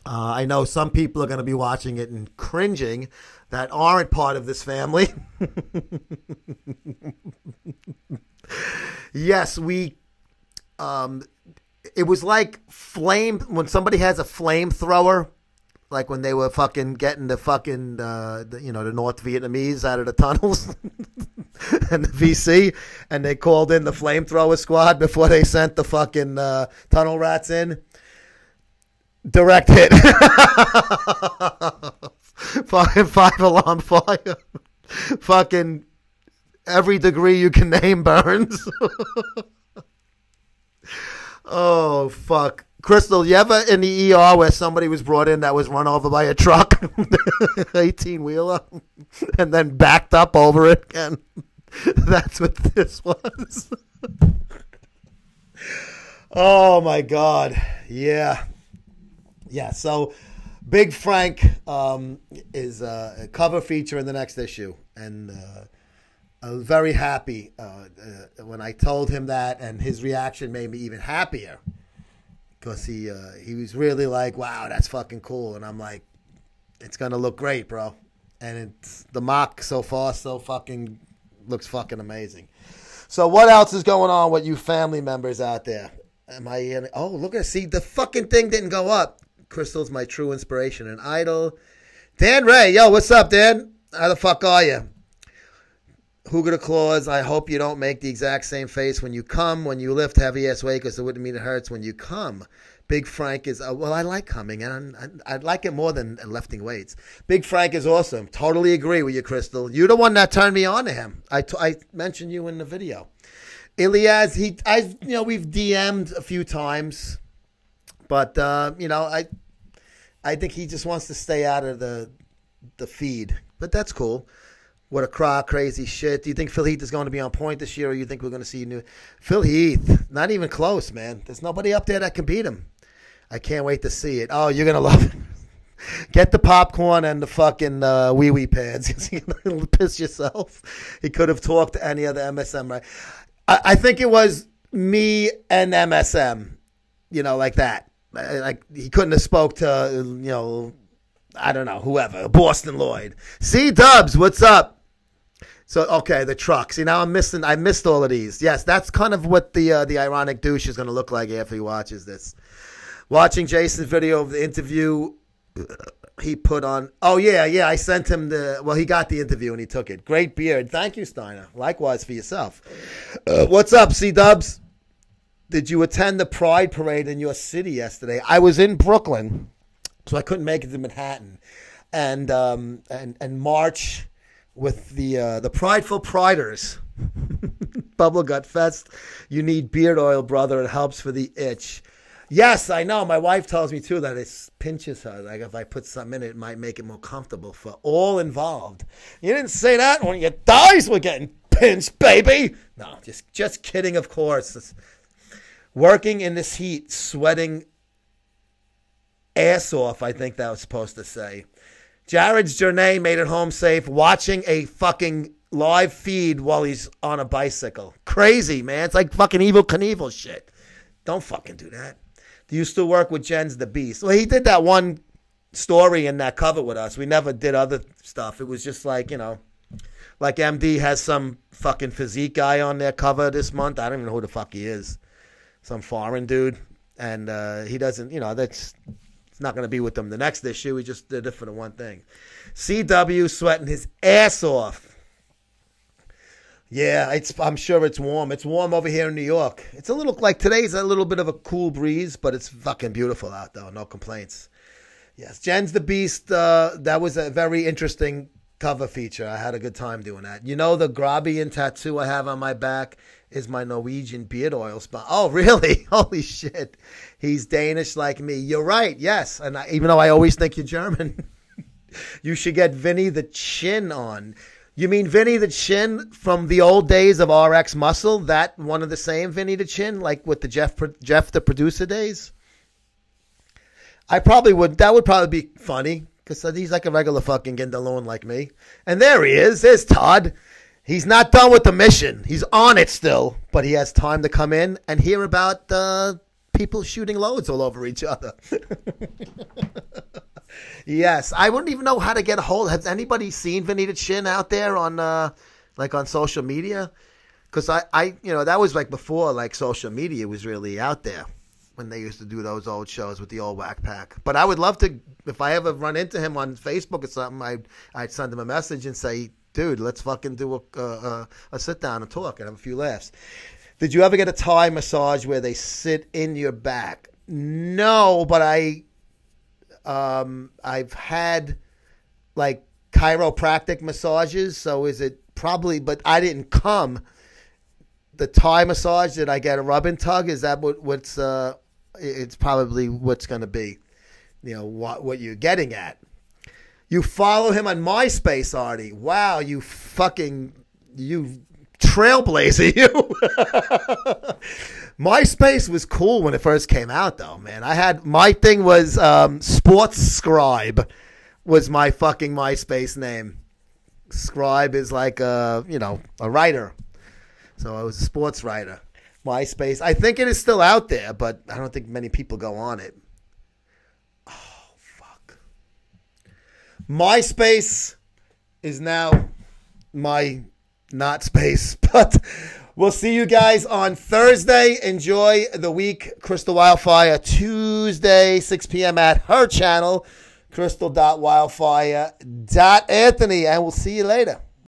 S1: I know some people are going to be watching it and cringing that aren't part of this family. Yes, it was like when somebody has a flamethrower, like when they were fucking getting the fucking, the North Vietnamese out of the tunnels and the VC, and they called in the flamethrower squad before they sent the fucking tunnel rats in. Direct hit. Fucking 5-alarm fire. Fucking every degree you can name burns. Oh, fuck. Crystal, you ever in the ER where somebody was brought in that was run over by a truck? 18-wheeler. And then backed up over it again. That's what this was. Oh, my God. Yeah. Yeah, so Big Frank is a cover feature in the next issue. And I was very happy when I told him that, and his reaction made me even happier. because he was really like, wow, that's fucking cool. And I'm like, it's going to look great, bro. And the mock so far so fucking looks fucking amazing. So what else is going on with you family members out there? Am I in? Oh, look at it. See, the fucking thing didn't go up. Crystal's my true inspiration and idol. Dan Ray, yo, what's up, Dan? How the fuck are you? Hugo Claus, I hope you don't make the exact same face when you come, when you lift heavy ass weight, because it wouldn't mean it hurts when you come. Big Frank is, well, I like coming, and I like it more than lifting weights. Big Frank is awesome. Totally agree with you, Crystal. You're the one that turned me on to him. I mentioned you in the video. Ilias, we've DM'd a few times, but I think he just wants to stay out of the feed. But that's cool. What a crazy shit. Do you think Phil Heath is going to be on point this year, or you think we're going to see new Phil Heath? Not even close, man. There's nobody up there that can beat him. I can't wait to see it. Oh, you're going to love it. Get the popcorn and the fucking wee-wee pads. You'll piss yourself. He could have talked to any other MSM, right? I think it was me and MSM, like that. Like he couldn't have spoke to, I don't know, whoever, Boston Lloyd. C-Dubs, what's up? So, okay, the truck. See, now I missed all of these. Yes, that's kind of what the ironic douche is going to look like after he watches this. Watching Jason's video of the interview he put on. Oh, yeah, I sent him he got the interview and he took it. Great beard. Thank you, Steiner. Likewise for yourself. What's up, C-Dubs? Did you attend the Pride Parade in your city yesterday? I was in Brooklyn, so I couldn't make it to Manhattan. And march with the Prideful Priders. Bubble Gut Fest. You need beard oil, brother. It helps for the itch. Yes, I know. My wife tells me, too, that it pinches her. Like, if I put something in it, it might make it more comfortable for all involved. You didn't say that when your thighs were getting pinched, baby. No, just kidding, of course. Working in this heat, sweating ass off, I think that was supposed to say. Jared's journey made it home safe, watching a fucking live feed while he's on a bicycle. Crazy, man. It's like fucking Evil Knievel shit. Don't fucking do that. Do you still work with Jens the Beast? Well, he did that one story in that cover with us. We never did other stuff. It was just like, like MD has some fucking physique guy on their cover this month. I don't even know who the fuck he is. Some foreign dude. And he doesn't, it's not going to be with them the next issue. We just did it for the one thing. CW sweating his ass off. Yeah, I'm sure it's warm. It's warm over here in New York. It's a little, like today's a little bit of a cool breeze, but it's fucking beautiful out though. No complaints. Yes, Jen's the Beast. That was a very interesting cover feature. I had a good time doing that. The Grabian tattoo I have on my back is my Norwegian beard oil spot. Oh, really? Holy shit. He's Danish like me. You're right, yes. And even though I always think you're German, you should get Vinny the Chin on. You mean Vinny the Chin from the old days of RX Muscle? That one of the same Vinny the Chin, like with the Jeff the producer days? That would probably be funny, because he's like a regular fucking Gindalone like me. And there he is. There's Todd. He's not done with the mission. He's on it still, but he has time to come in and hear about people shooting loads all over each other. Yes, I wouldn't even know how to get a hold. Has anybody seen Vinny the Chin out there on on social media? Because I that was like before like social media was really out there, when they used to do those old shows with the old Whack Pack. But I would love to, if I ever run into him on Facebook or something, I'd send him a message and say, dude, let's fucking do a sit down and talk and have a few laughs. Did you ever get a Thai massage where they sit in your back? No, but I've had like chiropractic massages, so is it probably, but I didn't come. The Thai massage, did I get a rub and tug? Is that what's it's probably what's going to be, what you're getting at. You follow him on MySpace, Artie. Wow, you trailblazer, you. MySpace was cool when it first came out, though, man. My thing was Sports Scribe was my fucking MySpace name. Scribe is like a writer. So I was a sports writer. MySpace. I think it is still out there, but I don't think many people go on it. Oh, fuck. MySpace is now my not space, but we'll see you guys on Thursday. Enjoy the week. Crystal Wildfire Tuesday, 6 p.m. at her channel, crystal.wildfire.anthony, and we'll see you later.